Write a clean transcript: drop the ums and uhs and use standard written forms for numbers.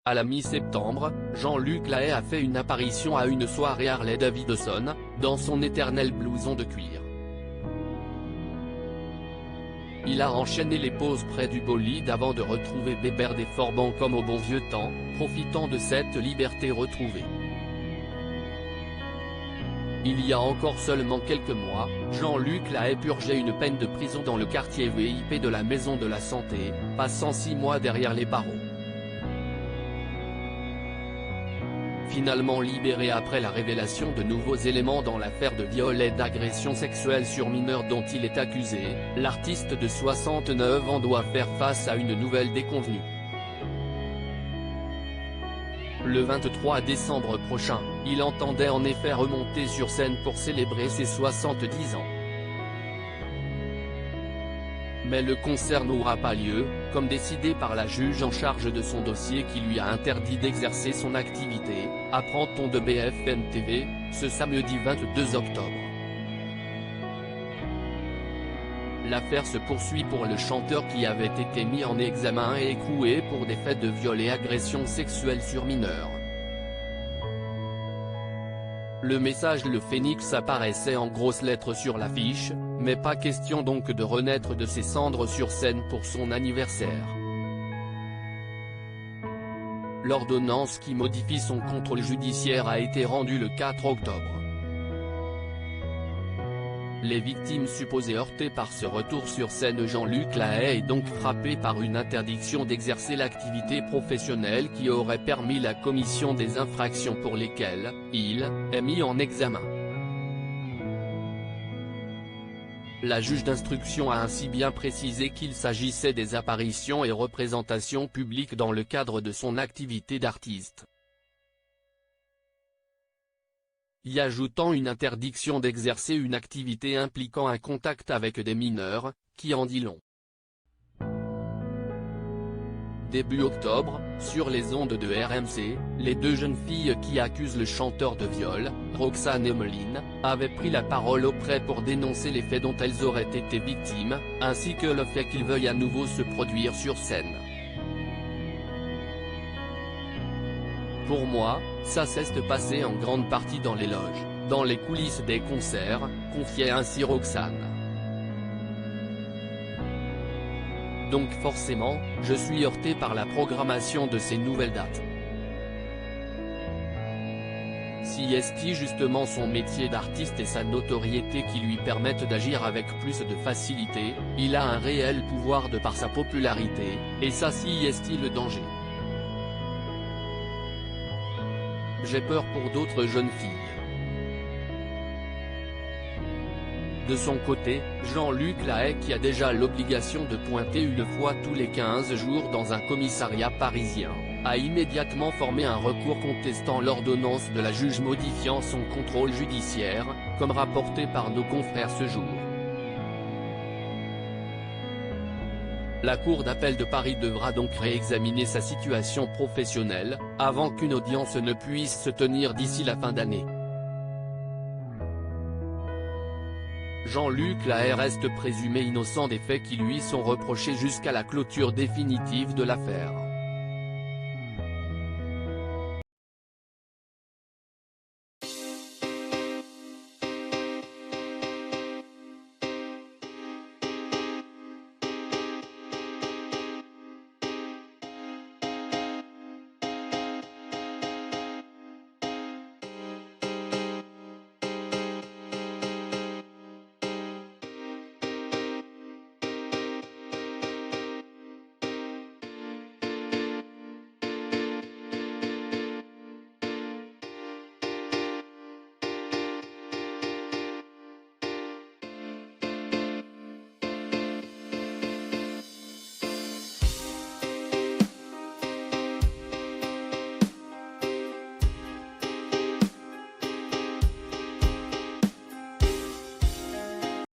À la mi-septembre, Jean-Luc Lahaye a fait une apparition à une soirée Harley-Davidson, dans son éternel blouson de cuir. Il a enchaîné les pauses près du bolide avant de retrouver Bébert Deforban comme au bon vieux temps, profitant de cette liberté retrouvée. Il y a encore seulement quelques mois, Jean-Luc Lahaye purgeait une peine de prison dans le quartier VIP de la Maison de la Santé, passant 6 mois derrière les barreaux. Finalement libéré après la révélation de nouveaux éléments dans l'affaire de viol et d'agression sexuelle sur mineurs dont il est accusé, l'artiste de 69 ans doit faire face à une nouvelle déconvenue. Le 23 décembre prochain, il entendait en effet remonter sur scène pour célébrer ses 70 ans. Mais le concert n'aura pas lieu, comme décidé par la juge en charge de son dossier qui lui a interdit d'exercer son activité, apprend-on de BFM TV, ce samedi 22 octobre. L'affaire se poursuit pour le chanteur qui avait été mis en examen et écroué pour des faits de viol et agression sexuelle sur mineurs. Le message Le Phénix apparaissait en grosses lettres sur l'affiche, mais pas question donc de renaître de ses cendres sur scène pour son anniversaire. L'ordonnance qui modifie son contrôle judiciaire a été rendue le 4 octobre. Les victimes supposées heurtées par ce retour sur scène. Jean-Luc Lahaye est donc frappé par une interdiction d'exercer l'activité professionnelle qui aurait permis la commission des infractions pour lesquelles il est mis en examen. La juge d'instruction a ainsi bien précisé qu'il s'agissait des apparitions et représentations publiques dans le cadre de son activité d'artiste, y ajoutant une interdiction d'exercer une activité impliquant un contact avec des mineurs, qui en dit long. Début octobre, sur les ondes de RMC, les deux jeunes filles qui accusent le chanteur de viol, Roxane et Meline, avaient pris la parole auprès pour dénoncer les faits dont elles auraient été victimes, ainsi que le fait qu'il veuille à nouveau se produire sur scène. Pour moi, ça s'est passé en grande partie dans les loges, dans les coulisses des concerts, confiait ainsi Roxane. Donc forcément, je suis heurté par la programmation de ces nouvelles dates. Si est justement son métier d'artiste et sa notoriété qui lui permettent d'agir avec plus de facilité, il a un réel pouvoir de par sa popularité, et ça si est le danger. J'ai peur pour d'autres jeunes filles. De son côté, Jean-Luc Lahaye qui a déjà l'obligation de pointer une fois tous les 15 jours dans un commissariat parisien, a immédiatement formé un recours contestant l'ordonnance de la juge modifiant son contrôle judiciaire, comme rapporté par nos confrères ce jour. La Cour d'appel de Paris devra donc réexaminer sa situation professionnelle, avant qu'une audience ne puisse se tenir d'ici la fin d'année. Jean-Luc Lahaye reste présumé innocent des faits qui lui sont reprochés jusqu'à la clôture définitive de l'affaire.